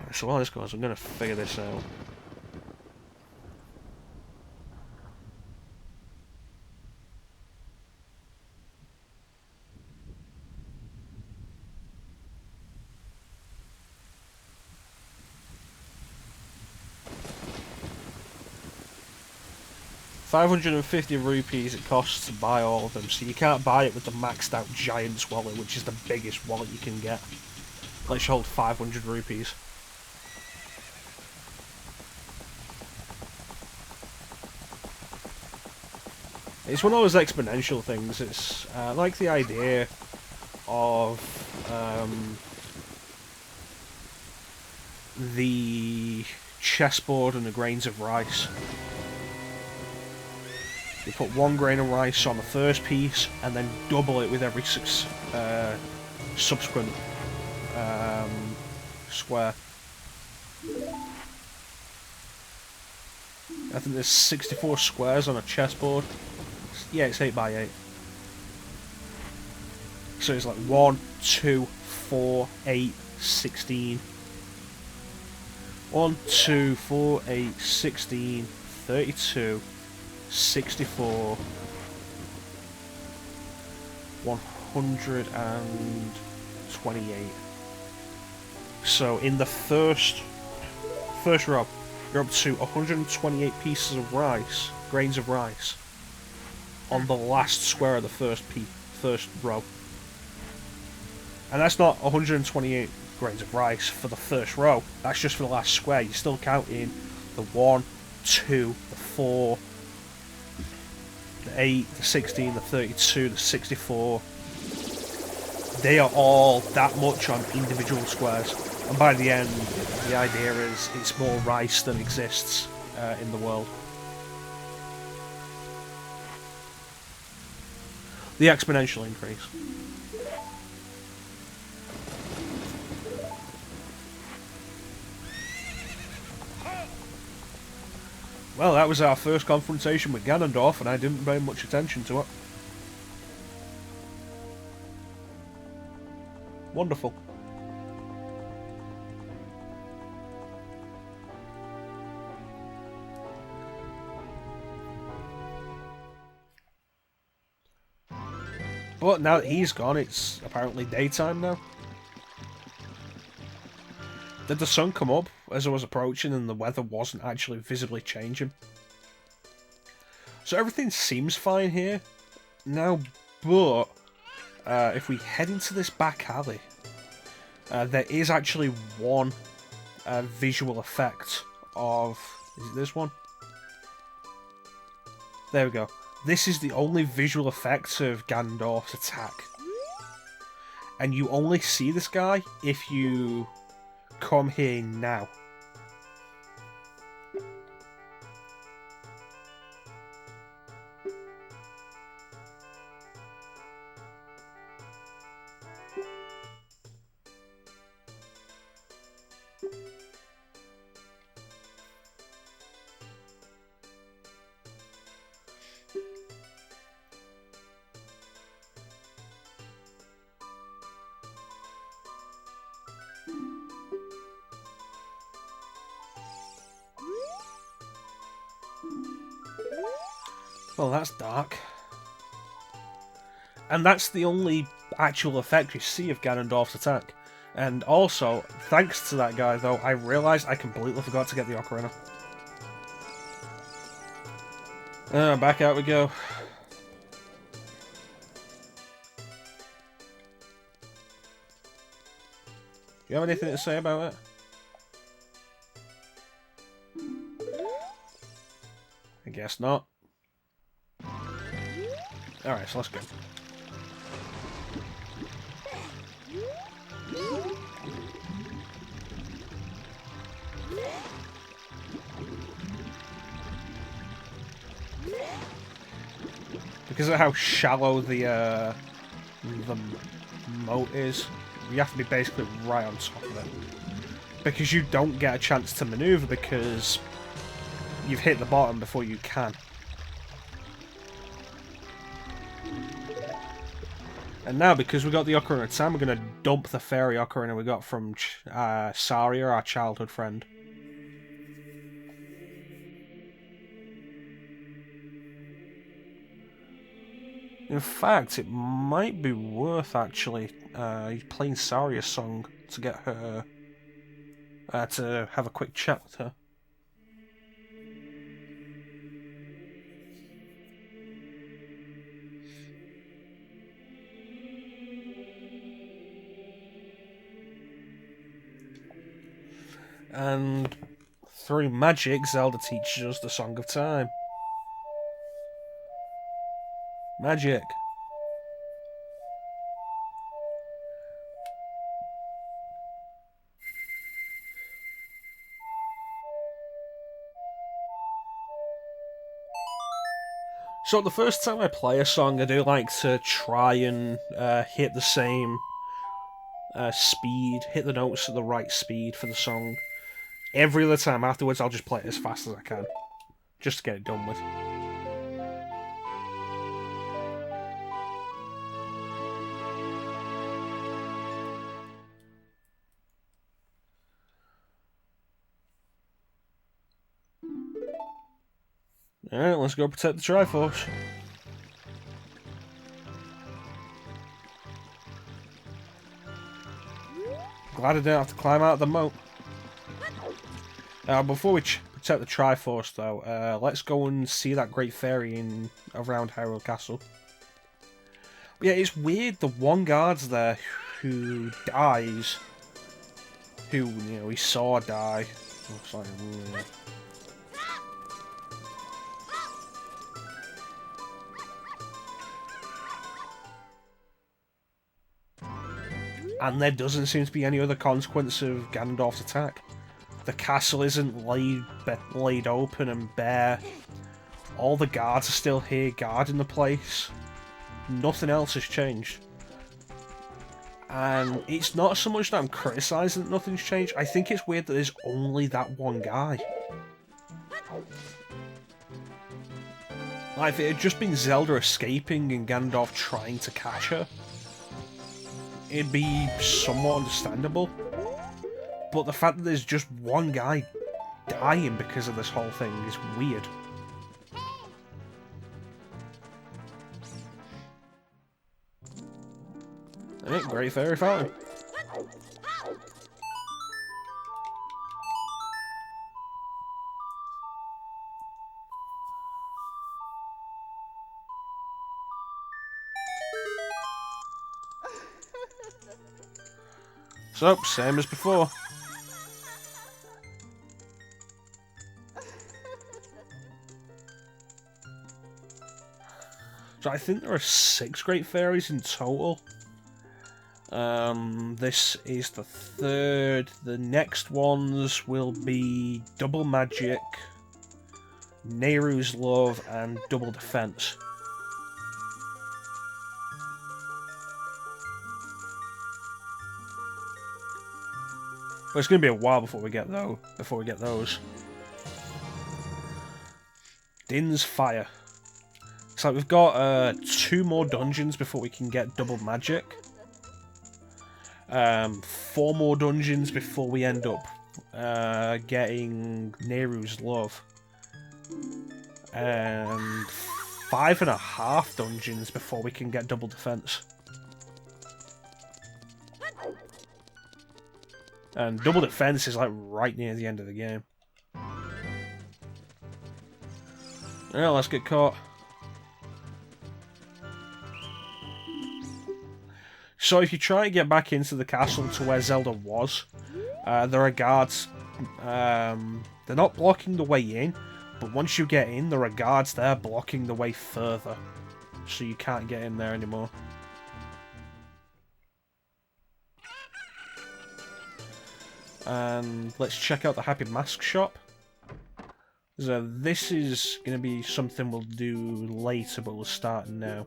Right, so while this goes, I'm going to figure this out. ₹550 it costs to buy all of them, so you can't buy it with the maxed out Giant's wallet, which is the biggest wallet you can get. Let's hold ₹500. It's one of those exponential things. It's like the idea of the chessboard and the grains of rice. You put 1 grain of rice on the first piece and then double it with every subsequent square. I think there's 64 squares on a chessboard. Yeah, it's 8 by 8. So it's like 1, 2, 4, 8, 16. 1, 2, 4, 8, 16, 32, 64, 128. So in the first row, you're up to 128 pieces of rice, grains of rice, on the last square of the first row. And that's not 128 grains of rice for the first row, that's just for the last square. You're still counting the 1, 2, the 4, the 8, the 16, the 32, the 64. They are all that much on individual squares. And by the end, the idea is it's more rice than exists in the world. The exponential increase. Well, that was our first confrontation with Ganondorf, and I didn't pay much attention to it. Wonderful. But now that he's gone, it's apparently daytime now. Did the sun come up as I was approaching and the weather wasn't actually visibly changing? So everything seems fine here now, but if we head into this back alley, there is actually one visual effect of... Is it this one? There we go. This is the only visual effect of Ganondorf's attack. And you only see this guy if you come here now. Well, that's dark. And that's the only actual effect you see of Ganondorf's attack. And also, thanks to that guy though, I realised I completely forgot to get the Ocarina. Back out we go. Do you have anything to say about it? I guess not. Alright, so let's go. Because of how shallow the moat is, you have to be basically right on top of it. Because you don't get a chance to maneuver because you've hit the bottom before you can. And now, because we got the Ocarina of Time, we're going to dump the fairy Ocarina we got from Saria, our childhood friend. In fact, it might be worth actually playing Saria's song to get her to have a quick chat with her. And through magic, Zelda teaches us the Song of Time. Magic. So the first time I play a song, I do like to try and hit the same speed, hit the notes at the right speed for the song. Every other time afterwards, I'll just play it as fast as I can, just to get it done with. Alright, let's go protect the Triforce. Glad I didn't have to climb out of the moat. Before we protect the Triforce, though, let's go and see that Great Fairy around Hyrule Castle. But yeah, it's weird, the one guard's there who dies, who, you know, we saw die. Oh, sorry. And there doesn't seem to be any other consequence of Ganondorf's attack. The castle isn't laid open and bare. All the guards are still here guarding the place. Nothing else has changed. And it's not so much that I'm criticising that nothing's changed. I think it's weird that there's only that one guy. Like, if it had just been Zelda escaping and Ganondorf trying to catch her, it'd be somewhat understandable. But the fact that there's just one guy dying because of this whole thing is weird. Alright, Great Fairy Fountain. So, same as before. So I think there are 6 Great Fairies in total. This is the 3rd. The next ones will be Double Magic, Nehru's Love, and Double Defense. But it's going to be a while before we get those. Din's Fire. So we've got 2 more dungeons before we can get Double Magic. 4 more dungeons before we end up getting Nehru's Love. And 5.5 dungeons before we can get Double Defense. And Double Defense is like right near the end of the game. Well, let's get caught. So if you try to get back into the castle to where Zelda was, there are guards. They're not blocking the way in, but once you get in, there are guards there blocking the way further. So you can't get in there anymore. And let's check out the Happy Mask shop. So this is going to be something we'll do later, but we'll start now.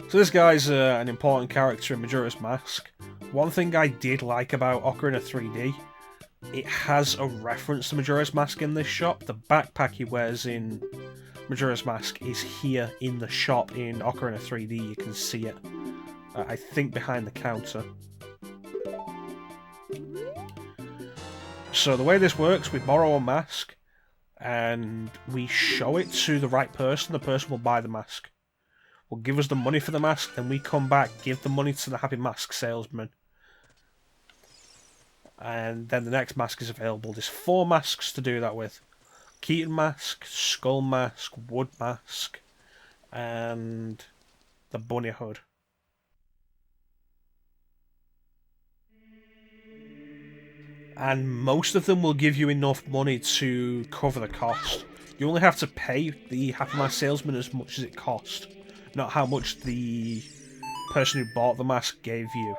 So this guy's an important character in Majora's Mask. One thing I did like about Ocarina 3D, it has a reference to Majora's Mask in this shop. The backpack he wears in Majora's Mask is here in the shop in Ocarina 3D. You can see it. I think behind the counter. So the way this works, we borrow a mask and we show it to the right person. The person will buy the mask. Will give us the money for the mask, then we come back, give the money to the Happy Mask salesman. And then the next mask is available. There's 4 masks to do that with. Keaton mask, skull mask, wood mask, and the bunny hood. And most of them will give you enough money to cover the cost. You only have to pay the Happy Mask salesman as much as it cost, not how much the person who bought the mask gave you.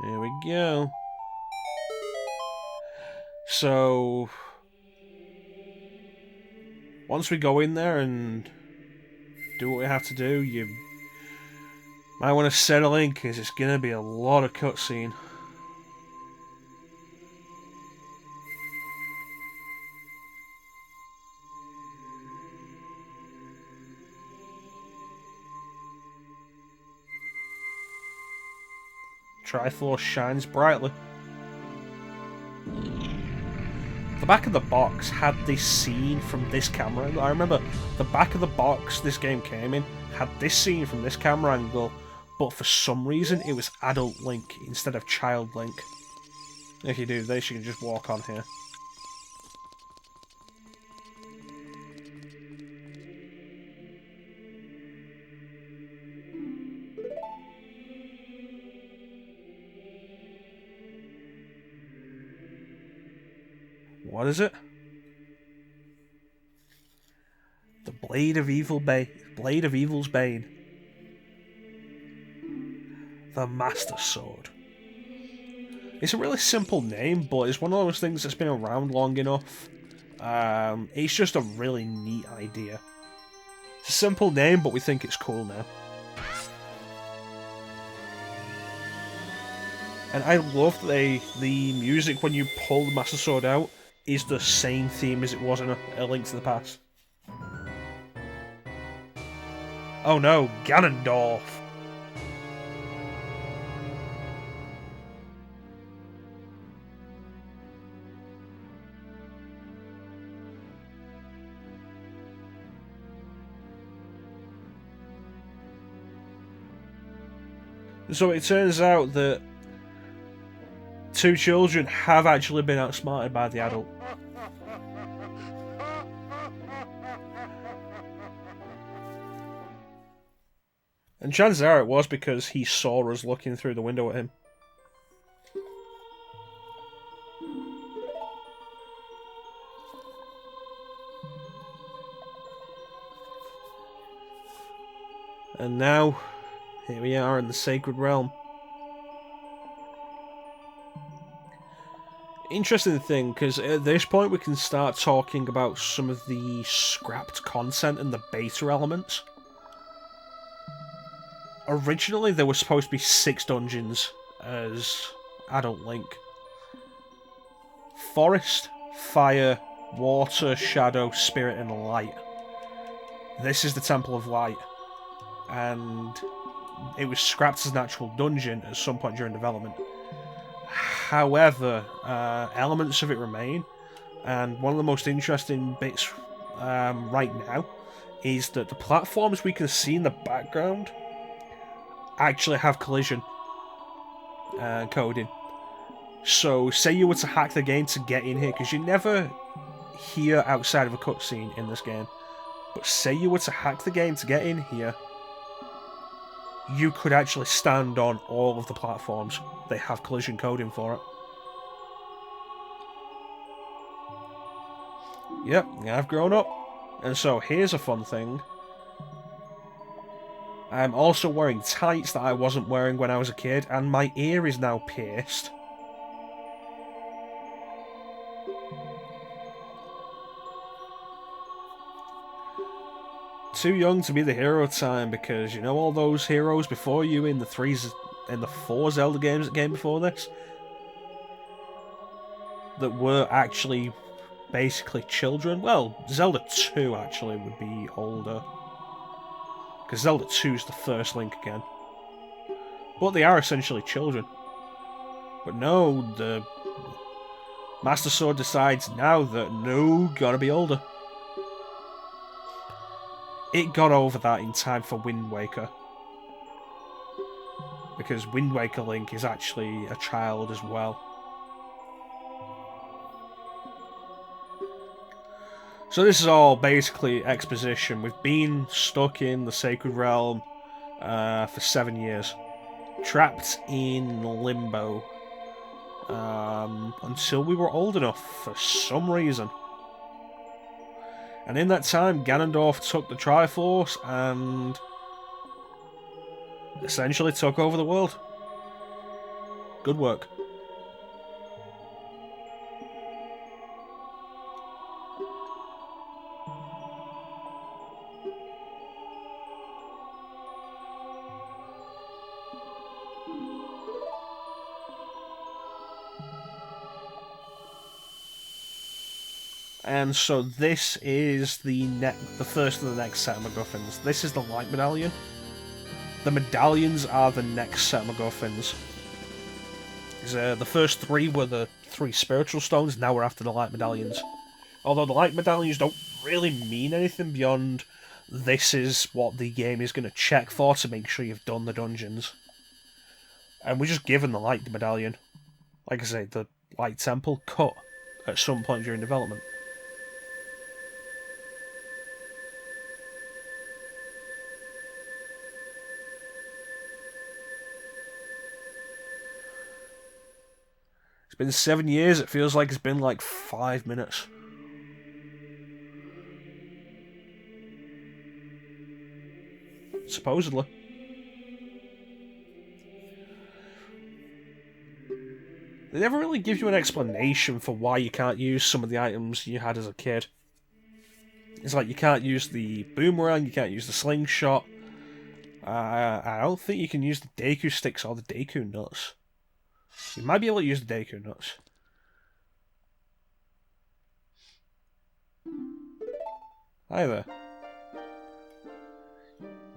There we go. So, once we go in there and do what we have to do, you might want to settle in because it's going to be a lot of cutscene. Triforce shines brightly. The back of the box had this scene from this camera angle. I remember the back of the box this game came in had this scene from this camera angle, but for some reason it was adult Link instead of child Link. If you do this, you can just walk on here. What is it? The Blade of Evil's Bane. The Master Sword. It's a really simple name, but it's one of those things that's been around long enough. It's just a really neat idea. It's a simple name, but we think it's cool now. And I love the music when you pull the Master Sword out is the same theme as it was in A Link to the Past. Oh no, Ganondorf! So it turns out that 2 children have actually been outsmarted by the adult. And chances are it was because he saw us looking through the window at him. And now, here we are in the Sacred Realm. Interesting thing, because at this point we can start talking about some of the scrapped content and the beta elements. Originally there were supposed to be 6 dungeons as Adult Link. Forest, Fire, Water, Shadow, Spirit and Light. This is the Temple of Light. And it was scrapped as an actual dungeon at some point during development. However, elements of it remain, and one of the most interesting bits right now is that the platforms we can see in the background actually have collision coding. So, say you were to hack the game to get in here, because you never hear outside of a cutscene in this game, but say you were to hack the game to get in here, you could actually stand on all of the platforms. They have collision coding for it. Yep, I've grown up. And so here's a fun thing. I'm also wearing tights that I wasn't wearing when I was a kid, and my ear is now pierced. Too young to be the hero time, because you know all those heroes before you in the 4 Zelda games that came before this? that were actually basically children. Well, Zelda 2 actually would be older. Because Zelda 2 is the first Link again. But they are essentially children. But no, the Master Sword decides now that no, gotta be older. It got over that in time for Wind Waker. Because Wind Waker Link is actually a child as well. So this is all basically exposition. We've been stuck in the Sacred Realm for 7 years. Trapped in limbo. Until we were old enough for some reason. And in that time, Ganondorf took the Triforce and essentially took over the world. Good work. And so this is the first of the next set of MacGuffins. This is the Light Medallion. The medallions are the next set of MacGuffins. The first 3 were the 3 spiritual stones, now we're after the Light Medallions. Although the Light Medallions don't really mean anything beyond this is what the game is going to check for to make sure you've done the dungeons. And we're just given the Light Medallion. Like I say, the Light Temple cut at some point during development. It's been 7 years, it feels like it's been like 5 minutes. Supposedly. They never really give you an explanation for why you can't use some of the items you had as a kid. It's like you can't use the boomerang, you can't use the slingshot. I don't think you can use the Deku sticks or the Deku nuts. You might be able to use the Deku nuts. Hi there.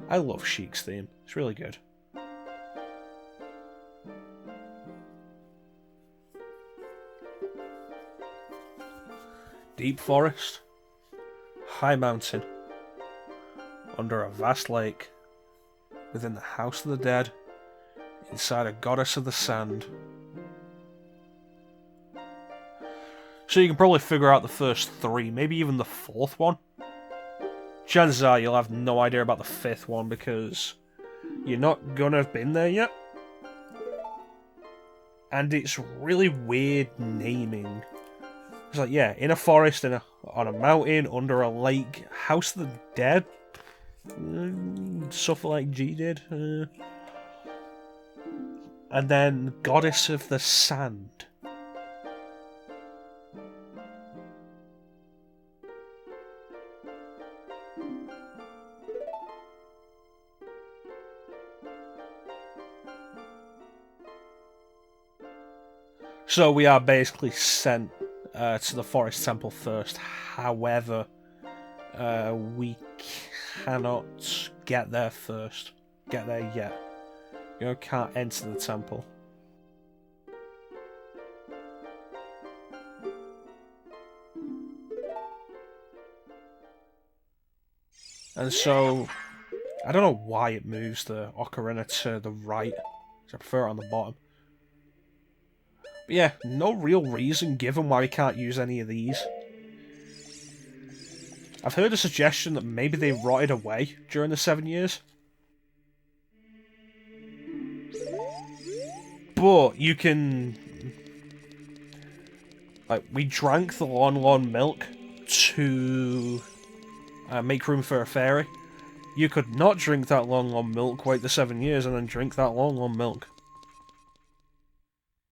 I love Sheik's theme. It's really good. Deep forest. High mountain. Under a vast lake. Within the house of the dead. Inside a goddess of the sand. So you can probably figure out the first 3, maybe even the 4th one. Chances are you'll have no idea about the 5th one because you're not gonna have been there yet. And it's really weird naming. It's like, yeah, in a forest, on a mountain, under a lake, house of the dead. Suffer like G did. And then goddess of the sand. So we are basically sent to the Forest Temple first. However, we cannot get there yet. You can't enter the temple. And so, I don't know why it moves the Ocarina to the right. I prefer it on the bottom. But yeah, no real reason given why we can't use any of these. I've heard a suggestion that maybe they rotted away during the 7 years. But you can... Like, we drank the Lon milk to make room for a fairy. You could not drink that Lon milk, wait the 7 years, and then drink that Lon milk.